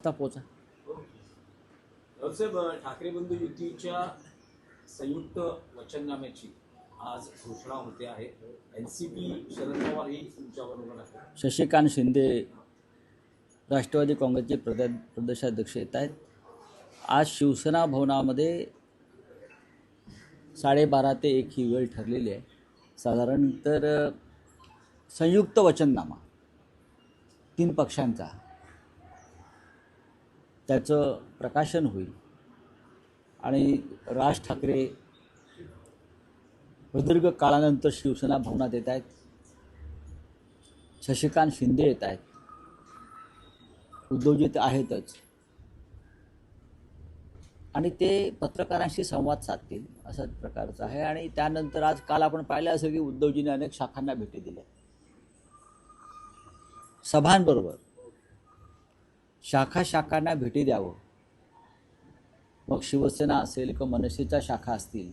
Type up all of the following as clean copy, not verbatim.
आता पोचा साहेब, ठाकरे बंधू युतीच्या संयुक्त वचननाम्याची आज घोषणा होते आहे. एनसीपी शरद पवार ही तुमच्याबरोबर आहे. शशिकांत शिंदे राष्ट्रवादी काँग्रेसचे प्रदेशाध्यक्ष येत आहेत. आज शिवसेना भवनामध्ये 12:30 ते 1 ही वेळ ठरलेली आहे. साधारण तर संयुक्त वचननामा 3 पक्षांचा त्याचं प्रकाशन होईल आणि राज ठाकरे प्रदीर्घ काळानंतर शिवसेना भवनात येत आहेत. शशिकांत शिंदे येत आहेत. उद्धवजी आहेतच आणि ते पत्रकारांशी संवाद साधतील अशा प्रकारचं आहे. आणि त्यानंतर आज काल आपण पाहिलं असेल की उद्धवजींनी अनेक शाखांना भेटी दिल्या, सभांबरोबर शाखांना भेटी द्यावं. मग शिवसेना असेल किंवा मनसेच्या शाखा असतील,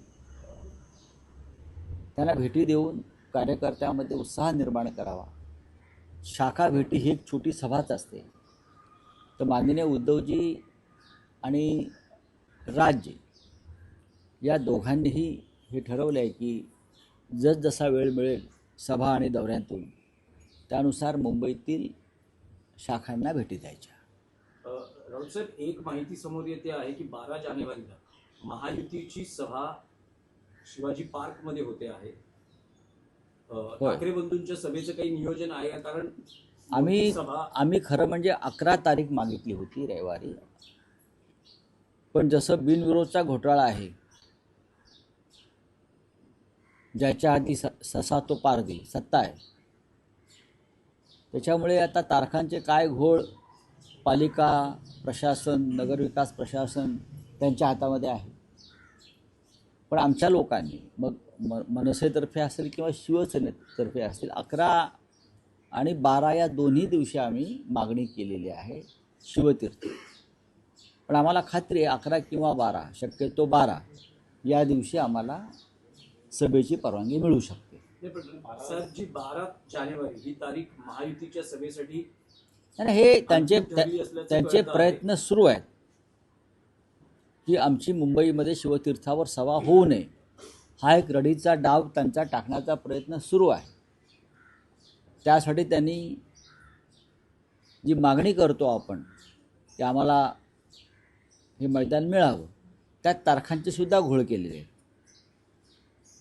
त्यांना भेटी देऊन कार्यकर्त्यांमध्ये उत्साह निर्माण करावा. शाखा भेटी ही एक छोटी सभाच असते. तर माननीय उद्धवजी आणि राज्य या दोघांनीही हे ठरवलं आहे की जसा वेळ मिळेल सभा आणि दौऱ्यांतून त्यानुसार मुंबईतील शाखांना भेटी द्यायच्या. राऊत साहेब, एक माहिती समोर येते आहे की 12 जानेवारीला महायुतीची सभा शिवाजी पार्कमध्ये होते आहे. ठाकरे बंधूंच्या सभेचं काही नियोजन आहे का? कारण आम्ही खरं म्हणजे 11 तारीख मागितली होती, रविवारी. पण जसं बिनविरोधचा घोटाळा आहे, ज्याच्या आधी ससा तो पारधी सत्ता आहे, त्याच्यामुळे आता तारखांचे काय घोळ पालिका प्रशासन, नगरविकास प्रशासन त्यांच्या हातामध्ये आहे. पण आमच्या लोकांनी मग मनसेतर्फे असेल किंवा शिवसेनेतर्फे असतील 11 आणि 12 या दोन्ही दिवशी आम्ही मागणी केलेली आहे शिवतीर्थ. पण आम्हाला खात्री आहे 11 किंवा 12, शक्यतो 12 या दिवशी आम्हाला सभेची परवानगी मिळू शकते. साहेब, जी 12 जानेवारी ही तारीख महायुतीच्या सभेसाठी आणि हे त्यांचे प्रयत्न सुरू आहेत की आमची मुंबईमध्ये शिवतीर्थावर सभा होऊ नये. हा एक रडीचा डाव त्यांचा टाकण्याचा प्रयत्न सुरू आहे. त्यासाठी त्यांनी जी मागणी करतो आपण की आम्हाला हे मैदान मिळावं, त्या तारखांचे सुद्धा घोळ केलेले आहेत.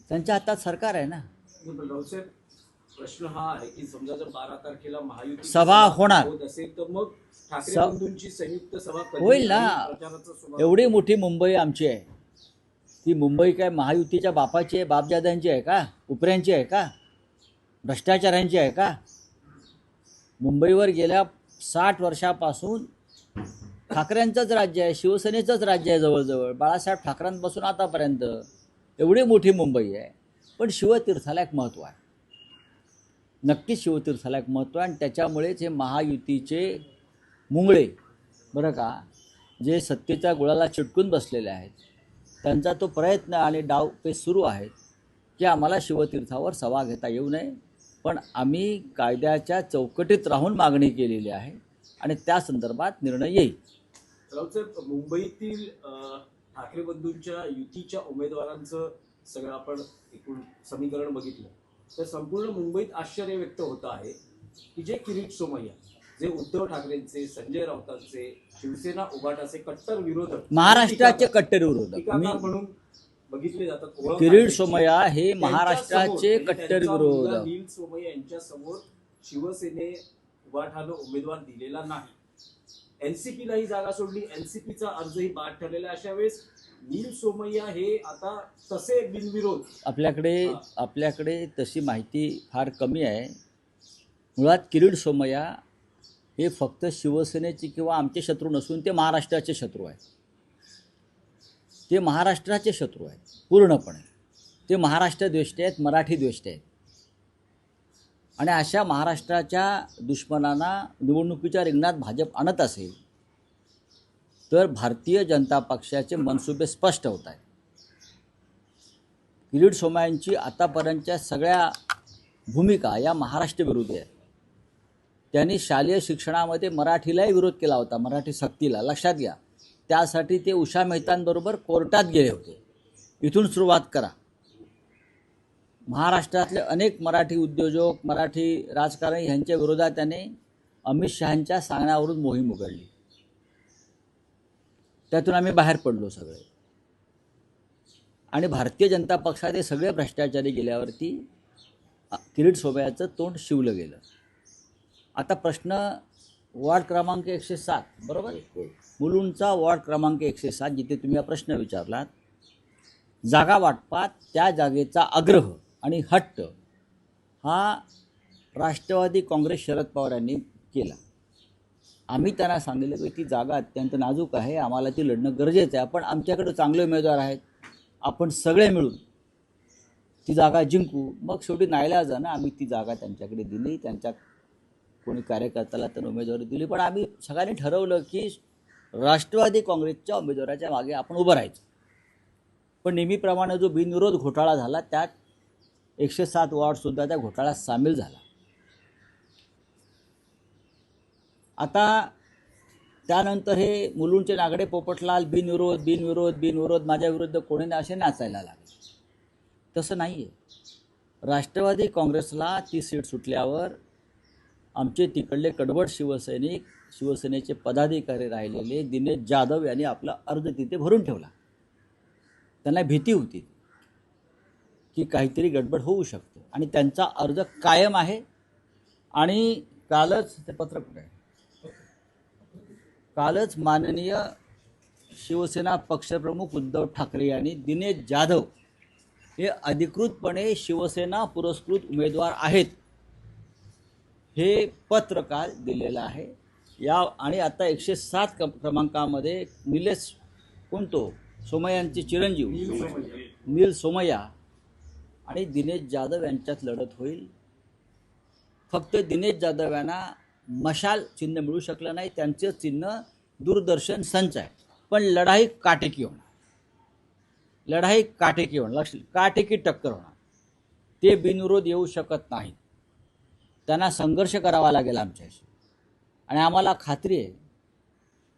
त्यांच्या हातात सरकार आहे ना. प्रश्न हा आहे की समजा जर 12 तारखेला महायुती सभा होणार असेल तर मग ठाकरे बंधूंची संयुक्त सभा होईल ना. एवढी मोठी मुंबई आमची आहे. ती मुंबई काय महायुतीच्या बापाची आहे, बापजाद्यांची आहे का? उपऱ्यांची आहे का? भ्रष्टाचारांची आहे का? मुंबईवर गेल्या 60 वर्षापासून ठाकरेंचंच राज्य आहे, शिवसेनेचंच राज्य आहे जवळजवळ, बाळासाहेब ठाकरेंपासून आतापर्यंत. एवढी मोठी मुंबई आहे. पण शिवतीर्थाला एक महत्त्व आहे, नक्कीच शिवतीर्थाला एक महत्त्व आहे. आणि त्याच्यामुळेच हे महायुतीचे मुंगळे बरं का, जे सत्तेच्या गुळाला चिटकून बसलेले आहेत, त्यांचा तो प्रयत्न आणि डाव ते सुरू आहेत की आम्हाला शिवतीर्थावर सभा घेता येऊ नये. पण आम्ही कायद्याच्या चौकटीत राहून मागणी केलेली आहे आणि त्या संदर्भात निर्णय येईल. राऊतसाहेब, मुंबईतील ठाकरे बंधूंच्या युतीच्या उमेदवारांचं सगळं आपण एकूण समीकरण बघितलं तर संपूर्ण मुंबईत आश्चर्य व्यक्त होत आहे की जे किरीट सोमय्या, जे उद्धव ठाकरेंचे, संजय राऊतांचे, शिवसेना उभाटाचे कट्टर विरोधक, महाराष्ट्राचे कट्टर विरोधक म्हणून बघितले जातात. किरीट सोमय्या हे महाराष्ट्राचे कट्टर विरोधक. नील सोमय्या यांच्या समोर शिवसेने उभाटानं उमेदवार दिलेला नाही. एनसीपीला ही जागा सोडली, एनसीपीचा अर्जही बाद ठरलेला. अशा वेळेस नील सोमय्या हे आता तसे बिनविरोध. आपल्याकडे तशी माहिती फार कमी आहे. मुळात किरीट सोमय्या हे फक्त शिवसेनेचे किंवा आमचे शत्रू नसून ते महाराष्ट्राचे शत्रू आहेत. ते महाराष्ट्राचे शत्रू आहेत पूर्णपणे. ते महाराष्ट्र द्वेष्टे आहेत, मराठी द्वेष्टे आहेत. आणि अशा महाराष्ट्राच्या दुश्मनांना निवडणुकीच्या रिंगणात भाजप आणत असेल तर भारतीय जनता पक्षाचे मनसुबे स्पष्ट होत आहेत. किरीट सोमय्यांची आतापर्यंतच्या सगळ्या भूमिका या महाराष्ट्र विरोधी आहेत. त्यांनी शालेय शिक्षणामध्ये मराठीलाही विरोध केला होता, मराठी सक्तीला, लक्षात घ्या. त्यासाठी ते उषा मेहतांबरोबर कोर्टात गेले होते. इथून सुरुवात करा. महाराष्ट्रातले अनेक मराठी उद्योजक, मराठी राजकारणी यांच्या विरोधात त्याने अमित शहांच्या सांगण्यावरून मोहीम उघडली. त्यातून आम्ही बाहेर पडलो सगळे. आणि भारतीय जनता पक्षाचे सगळे भ्रष्टाचारी गेल्यावरती किरीट सोमय्याचं तोंड शिवलं गेलं. आता प्रश्न वॉर्ड क्रमांक 107, बरोबर, मुलुंडचा वॉर्ड क्रमांक 107, जिथे तुम्ही हा प्रश्न विचारलात, जागा वाटपात त्या जागेचा आग्रह आणि हट्ट हा राष्ट्रवादी काँग्रेस शरद पवार यांनी केला. आम्ही त्यांना सांगितलं की ती जागा अत्यंत नाजूक आहे, आम्हाला ती लढणं गरजेचं आहे, पण आमच्याकडे चांगले उमेदवार आहेत, आपण सगळे मिळून ती जागा जिंकू. मग शेवटी नाईलाजानं आम्ही ती जागा त्यांच्याकडे दिली. त्यांच्या कोणी कार्यकर्त्याला तर उमेदवारी दिली, पण आम्ही सगळ्यांनी ठरवलं की राष्ट्रवादी काँग्रेसच्या उमेदवाराच्या मागे आपण उभं राहायचं. पण नेहमीप्रमाणे जो बिनविरोध घोटाळा झाला त्यात 107 वॉर्डसुद्धा त्या घोटाळ्यात सामील झाला. आता त्यानंतर हे मुलुंडचे नागडे पोपटलाल बिनविरोध बिनविरोध बिनविरोध माझ्याविरुद्ध कोणी नाही असे नाचायला लागले. तसं नाही आहे. राष्ट्रवादी काँग्रेसला ती सीट सुटल्यावर आमचे तिकडले कडवट शिवसैनिक, शिवसेनेचे पदाधिकारी राहिलेले दिनेश जाधव यांनी आपला अर्ज तिथे भरून ठेवला. त्यांना भीती होती की काहीतरी गडबड होऊ शकते आणि त्यांचा अर्ज कायम आहे. आणि कालच ते पत्र कुठे आहे, कालच माननीय शिवसेना पक्षप्रमुख उद्धव ठाकरे यांनी दिनेश जाधव हे अधिकृतपणे शिवसेना पुरस्कृत उमेदवार आहेत हे पत्र काल दिलेलं आहे. या आणि आता 107 क्रमांकामध्ये निलेश कोणतो सोमय्यांचे चिरंजीव नील सोमय्या आणि दिनेश जाधव यांच्यात लढत होईल. फक्त दिनेश जाधव यांना मशाल चिन्ह मिळू शकलं नाही. त्यांचं चिन्ह दूरदर्शन संच आहे. पण लढाई काटेकी होणार, लढाई काटेकी होणार, काटेकी टक्कर होणार. ते बिनविरोध येऊ शकत नाहीत. त्यांना संघर्ष करावा लागेल आमच्याशी. आणि आम्हाला खात्री आहे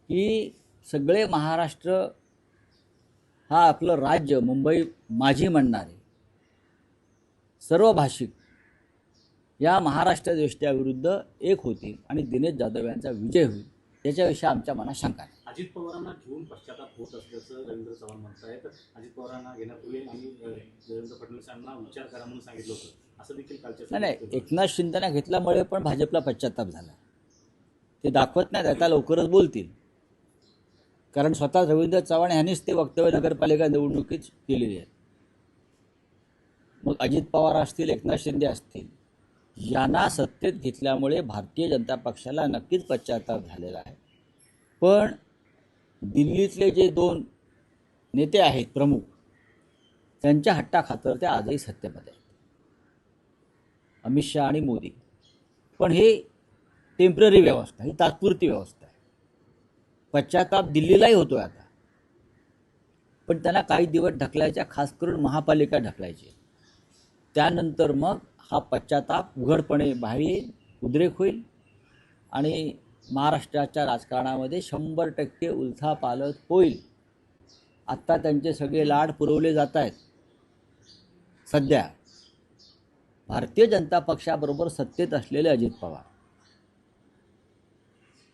की सगळे महाराष्ट्र हा आपलं राज्य, मुंबई माझी म्हणणारे सर्व भाषिक या महाराष्ट्र देशाविरुद्ध एक होतील आणि दिनेश जाधव यांचा विजय होईल याच्याविषयी आमच्या मनात शंका नाही. अजित पवारांना घेऊन पश्चाताप होत असल्याचं रवींद्र चव्हाण म्हणतायत. अजित पवारांना घेण्यापूर्वी आम्ही देवेंद्र फडणवीस यांना विचार करा म्हणून सांगितलं होतं, असं देखील कालच्या नाही. एकनाथ शिंदेना घेतल्यामुळे पण भाजपला पश्चाताप झाला. ते दाखवत नाहीत, आता लवकरच बोलतील. कारण स्वतः रवींद्र चव्हाण यांनीच ते वक्तव्य नगरपालिका निवडणुकीत केलेली आहेत. मग अजित पवार असतील, एकनाथ शिंदे असतील, यांना सत्तेत घेतल्यामुळे भारतीय जनता पक्षाला नक्कीच पश्चाताप झालेला आहे. पण दिल्लीतले जे 2 नेते आहेत प्रमुख, त्यांच्या हट्टाखातर ते आजही सत्तेमध्ये आहेत, अमित शहा आणि मोदी. पण हे टेम्पररी व्यवस्था, ही तात्पुरती व्यवस्था आहे. पश्चाताप दिल्लीलाही होतोय आता, पण त्यांना काही दिवस ढकलायच्या, खास करून महापालिका ढकलायची. त्यानंतर मग हा पश्चाताप उघडपणे बाहेर येईल, उद्रेक होईल आणि महाराष्ट्राच्या राजकारणामध्ये 100% उलथापालथ होईल. आत्ता त्यांचे सगळे लाड पुरवले जात आहेत. सध्या भारतीय जनता पक्षाबरोबर सत्तेत असलेले अजित पवार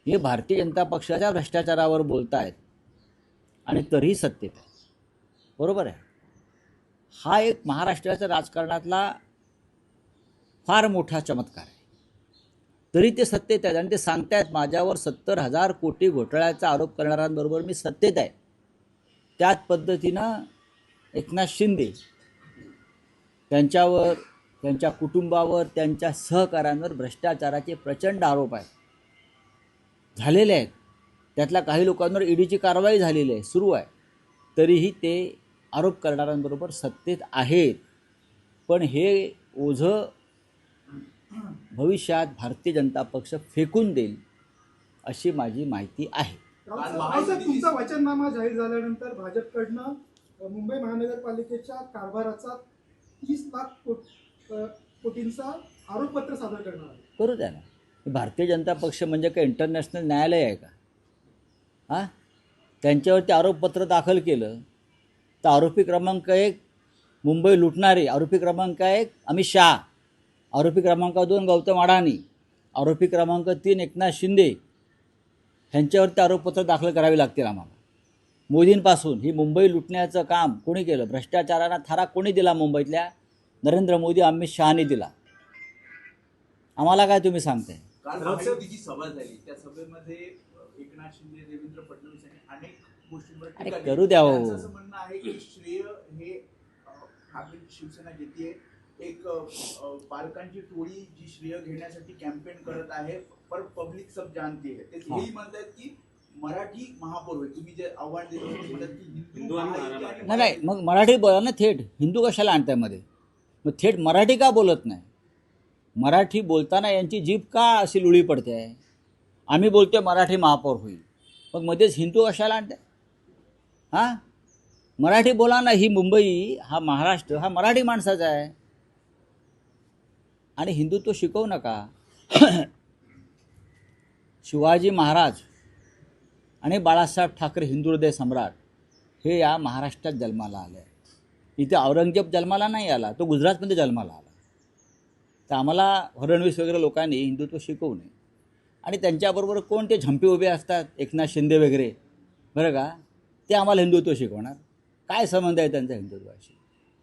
हे भारतीय जनता पक्षाच्या भ्रष्टाचारावर बोलत आहेत आणि तरीही सत्तेत आहे. बरोबर आहे. हा एक महाराष्ट्राच्या राजकारणातला फार मोठा चमत्कार आहे. तरी ते सत्तेत आहेत आणि ते सांगतायत माझ्यावर 70,000 कोटी घोटाळ्याचा आरोप करणाऱ्यांबरोबर मी सत्तेत आहे. त्याच पद्धतीनं एकनाथ शिंदे त्यांच्यावर, त्यांच्या कुटुंबावर, त्यांच्या सहकाऱ्यांवर भ्रष्टाचाराचे प्रचंड आरोप आहेत, झालेले आहेत. त्यातल्या काही लोकांवर ईडीची कारवाई झालेली आहे, सुरू आहे. तरीही ते आरोप करणाऱ्यांबरोबर सत्तेत आहेत. पण हे ओझं भविष्यात भारतीय जनता पक्ष फेकून देईल अशी माझी माहिती आहे. तुमचा वचननामा जाहीर झाल्यानंतर भाजपकडनं मुंबई महानगरपालिकेच्या कारभाराचा 30 लाख कोटींचा आरोपपत्र सादर करणार आहे. करू द्या ना. भारतीय जनता पक्ष म्हणजे काय इंटरनॅशनल न्यायालय आहे का? हां, त्यांच्यावरती आरोपपत्र दाखल केलं तर आरोपी क्रमांक 1 मुंबई लुटणारे, आरोपी क्रमांक 1 अमित शहा, आरोपी क्रमांक 2 गौतम अडाणी, आरोपी क्रमांक 3 एकनाथ शिंदे ह्यांच्यावरती आरोपपत्र दाखल करावी लागतील आम्हाला. मोदींपासून ही मुंबई लुटण्याचं काम कोणी केलं? भ्रष्टाचाराला थारा कोणी दिला? मुंबईतल्या नरेंद्र मोदी अमित शहाने दिला. आम्हाला काय तुम्ही सांगताय? काल महायुतीची सभा झाली, त्या सभेमध्ये एकनाथ शिंदे, देवेंद्र फडणवीस यांनी अनेक गोष्टींवर अरे टीका करू केली. द्या हो. त्यांचं असं म्हणणं आहे की श्रेय हे ठाकरे शिवसेना घेते. एक पालकांची टोळी जी श्रेय घेण्यासाठी कॅम्पेन करत आहे, पर पब्लिक सब जानती है. ते हेही म्हणतात की मराठी महापौर होईल. तुम्ही जे आव्हान दिलं होतं, म्हणतात की हिंदू आणि महायुती आणि नाही नाही, मग मराठी बोला ना थेट. हिंदू कशाला आणताय मध्ये? मग थेट मराठी का बोलत नाही? मराठी बोलताना यांची जीभ का अशी लुळी पडते आहे? आम्ही बोलतोय मराठी महापौर होईल, मग मध्येच हिंदू कशाला आणताय? हां, मराठी बोला ना. ही मुंबई, हा महाराष्ट्र हा मराठी माणसाचा आहे. आणि हिंदुत्व शिकवू नका. शिवाजी महाराज आणि बाळासाहेब ठाकरे हिंदू हृदय सम्राट हे या महाराष्ट्रात जन्माला आले. इथे औरंगजेब जन्माला नाही आला, तो गुजरातमध्ये जन्माला आला. तर आम्हाला फडणवीस वगैरे लोकांनी हिंदुत्व शिकवू नये. आणि त्यांच्याबरोबर कोण ते झंपे उभे असतात, एकनाथ शिंदे वगैरे, बरं का, ते आम्हाला हिंदुत्व शिकवणार? काय संबंध आहे त्यांचा हिंदुत्वाशी?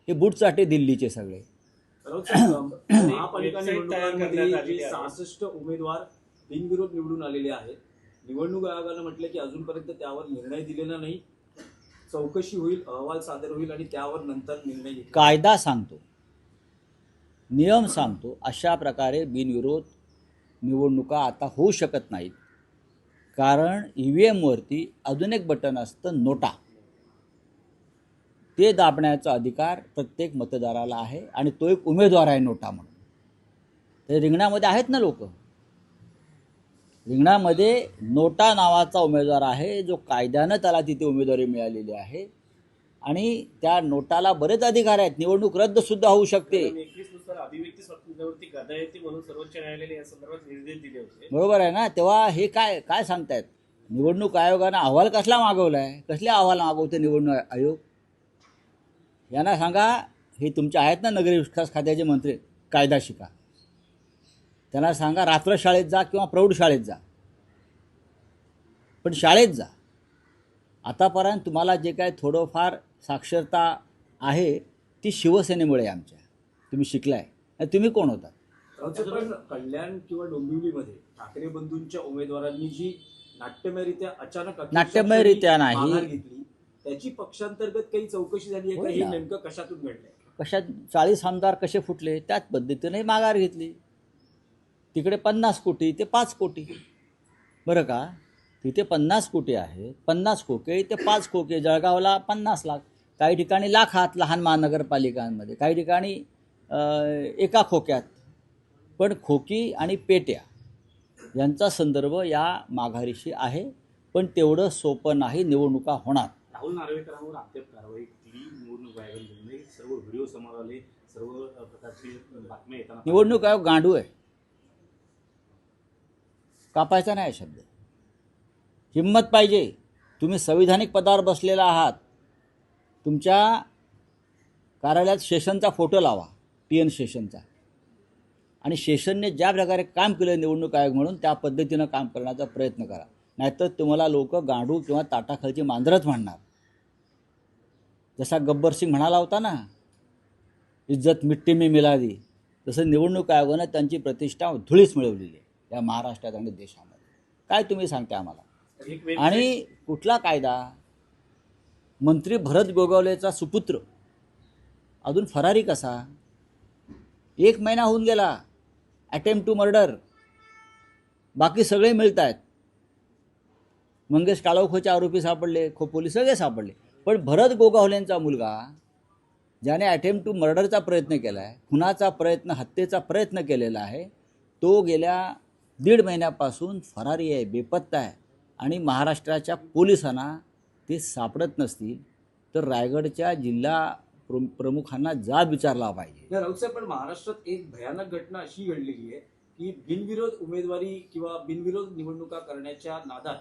हे बूटचाटे दिल्लीचे सगळे. महापालिका निवडणुकांमध्ये जे 66 उमेदवार बिनविरोध निवडून आलेले आहेत, निवडणूक आयोगानं म्हटलं की अजूनपर्यंत त्यावर निर्णय दिलेला नाही. चौकशी होईल, अहवाल सादर होईल आणि त्यावर नंतर निर्णय घेईल. कायदा सांगतो, नियम सांगतो, अशा प्रकारे बिनविरोध निवडणुका आता होऊ शकत नाहीत. कारण EVM वरती अजून एक बटन असतं, नोटा. ते दाबण्याचा अधिकार प्रत्येक मतदाराला आहे आणि तो एक उमेदवार आहे नोटा म्हणून. तर रिंगणामध्ये आहेत ना लोक. रिंगणामध्ये नोटा नावाचा उमेदवार आहे, जो कायद्यानं त्याला तिथे उमेदवारी मिळालेली आहे. आणि त्या नोटाला बरेच अधिकार आहेत. निवडणूक रद्द सुद्धा होऊ शकते. 21 नुसार अभिव्यक्ती स्वातंत्र्यावरती गदा येते म्हणून सर्वोच्च न्यायालयाने या संदर्भात निर्देश दिले होते. बरोबर आहे ना? तेव्हा हे काय काय सांगतायत? निवडणूक आयोगानं अहवाल कसला मागवला आहे? कसले अहवाल मागवते निवडणूक आयोग? यांना सांगा, हे तुमचे आहेत ना नगरी विकास खात्याचे मंत्री, कायदा शिका. त्यांना सांगा रात्र शाळेत जा किंवा प्रौढ शाळेत जा, पण शाळेत जा. आतापर्यंत तुम्हाला जे काय थोडंफार साक्षरता आहे ती शिवसेनेमुळे आमच्या. तुम्ही शिकलाय. तुम्ही कोण होता? पण कल्याण किंवा डोंबिवलीमध्ये ठाकरे बंधूंच्या उमेदवारांनी जी नाट्यमयरित्या अचानक नाट्यमयरित्या नाही. माघार घेतली, त्याची पक्षांतर्गत काही चौकशी झाली आहे का? होय हे ना. नेमकं कशातून घडलंय? कशात 40 आमदार कसे फुटले त्याच पद्धतीने माघार घेतली. तिकडे 50 कोटी, इथे 5 कोटी. बरं का? तिथे 50 कोटी आहे, 50 खोके, इथे 5 खोके. जळगावला 50 लाख, काही ठिकाणी लाखात लहान महानगरपालिकांमध्ये, काही ठिकाणी एका खोक्यात. पण खोकी आणि पेट्या यांचा संदर्भ या माघारीशी आहे. पण तेवढं सोपं नाही निवडणुका होणार. राहुल नार्वेकरांवर अद्याप कारवाई केली निवडणूक आयोगाने. सर्व व्हिडिओ समोर आले, सर्व प्रकारची बातम्या येताना निवडणूक आयोग गांडू आहे. कापायचा नाही शब्द. हिंमत पाहिजे. तुम्ही संविधानिक पदावर बसलेला आहात. तुमच्या कार्यालयात शेषनचा फोटो लावा, PN शेषनचा. आणि शेषनने ज्या प्रकारे काम केलं निवडणूक आयोग म्हणून त्या पद्धतीनं काम करण्याचा प्रयत्न करा. नाहीतर तुम्हाला लोक गांडू किंवा ताटाखालची मांजरच म्हणणार. जसा गब्बर सिंग म्हणाला होता ना, इज्जत मिट्टी में मिला दी, तसं निवडणूक आयोगानं त्यांची प्रतिष्ठा धुळीस मिळवलेली आहे या महाराष्ट्रात आणि देशामध्ये. काय तुम्ही सांगता आम्हाला? आणि कुठला कायदा? मंत्री भरत गोगावलेचा सुपुत्र अजून फरारी कसा? 1 महिना होऊन गेला. Attempt to murder. बाकी सगळे मिळत आहेत. मंगेश काळोखोचे आरोपी सापडले, खोपोली सगळे सापडले. पण भरत गोगावलेंचा मुलगा, ज्याने अटेम्प्ट टू मर्डरचा प्रयत्न केला आहे, खुनाचा प्रयत्न, हत्येचा प्रयत्न केलेला आहे, तो गेल्या 1.5 महिन्यापासून फरारी आहे, बेपत्ता आहे. आणि महाराष्ट्राच्या पोलिसांना ते सापडत नसतील तर रायगडच्या जिल्हा प्रमुखांना जाब विचारला पाहिजे. राऊत साहेब, पण महाराष्ट्रात एक भयानक घटना अशी घडलेली आहे की बिनविरोध उमेदवारी किंवा बिनविरोध निवडणुका करण्याच्या नादात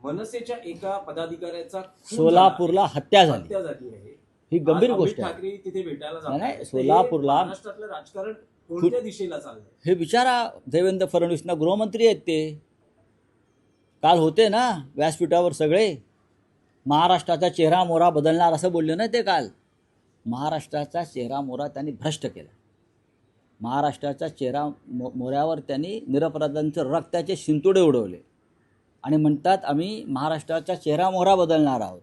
मनसेच्या एका पदाधिकाऱ्याचा खून सोलापूरला हत्या झाला, झाली. हत्या झाली आहे. ही गंभीर आज गोष्ट अमित आहे. ठाकरे तिथे भेटायला जातात. नाही, तर हे सोलापूरला- महाराष्ट्रातलं राजकारण कोणत्या दिशेला चाललंय? हे विचारा देवेंद्र फडणवीसना, गृहमंत्री आहेत ते. काल होते ना व्यासपीठावर सगळे, महाराष्ट्राचा चेहरा मोहरा बदलणार असं बोलले ना ते काल. महाराष्ट्राचा चेहरा मोहरा त्यांनी भ्रष्ट केला. महाराष्ट्राच्या चेहरा मोहऱ्यावर त्यांनी निरपराधांचे रक्ताचे शिंतोडे उडवले आणि म्हणतात आम्ही महाराष्ट्राचा चेहरा मोहरा बदलणार आहोत.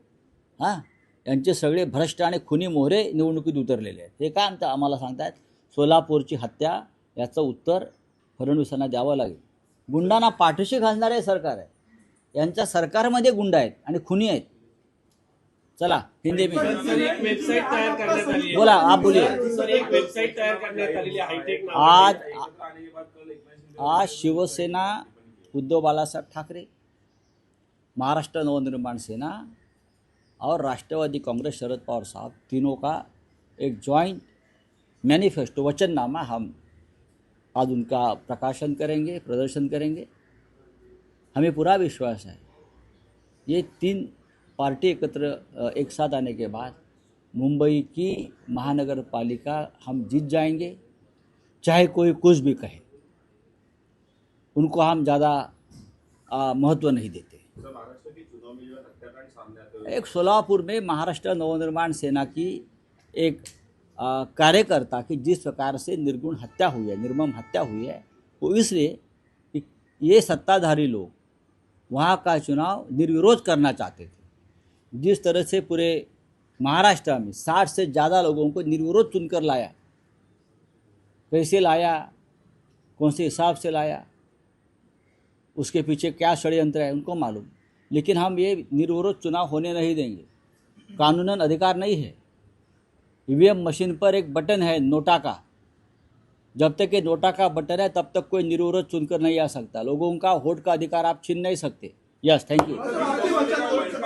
हां, यांचे सगळे भ्रष्ट आणि खुनी मोहरे निवडणुकीत उतरलेले आहेत. हे काय आम्हाला सांगतात? सोलापूरची हत्या, याचं उत्तर फडणवीसांना द्यावं लागेल. गुंडांना पाठीशी घालणारे सरकार आहे. यांच्या सरकारमध्ये गुंड आहेत आणि खुनी आहेत. चला हिंदी में सर, एक वेबसाईट तयार करण्यात आली आहे. बोला, आप बोलिए. सर, एक वेबसाईट तयार करण्यात आलेली आहे हायटेक आज नावाची. आज शिवसेना उद्धव बालासाहेब ठाकरे, महाराष्ट्र नवनिर्माण सेना और राष्ट्रवादी कांग्रेस शरद पवार साहब तीनों का एक जॉइंट मैनिफेस्टो वचननामा हम आज उनका प्रकाशन करेंगे, प्रदर्शन करेंगे. हमें पूरा विश्वास है ये तीन पार्टी एकत्र एक साथ आने के बाद मुंबई की महानगर पालिका हम जीत जाएंगे, चाहे कोई कुछ भी कहे. उनको हम ज़्यादा महत्व नहीं देते. एक सोलापुर में महाराष्ट्र नवनिर्माण सेना की एक कार्यकर्ता की जिस प्रकार से निर्गुण हत्या हुई है, निर्मम हत्या हुई है, वो इसलिए कि ये सत्ताधारी लोग वहाँ का चुनाव निर्विरोध करना चाहते थे. जिस तरह से पूरे महाराष्ट्र में 60 से ज़्यादा लोगों को निर्विरोध चुनकर लाया, कैसे लाया, कौन से हिसाब से लाया, उसके पीछे क्या षड्यंत्र है उनको मालूम. लेकिन हम ये निर्विरोध चुनाव होने नहीं देंगे. कानूनन अधिकार नहीं है. ईवीएम मशीन पर एक बटन है नोटा का, जब तक ये नोटा का बटन है तब तक कोई निर्विरोध चुनकर नहीं आ सकता. लोगों का वोट का अधिकार आप छीन नहीं सकते. Yes, thank you.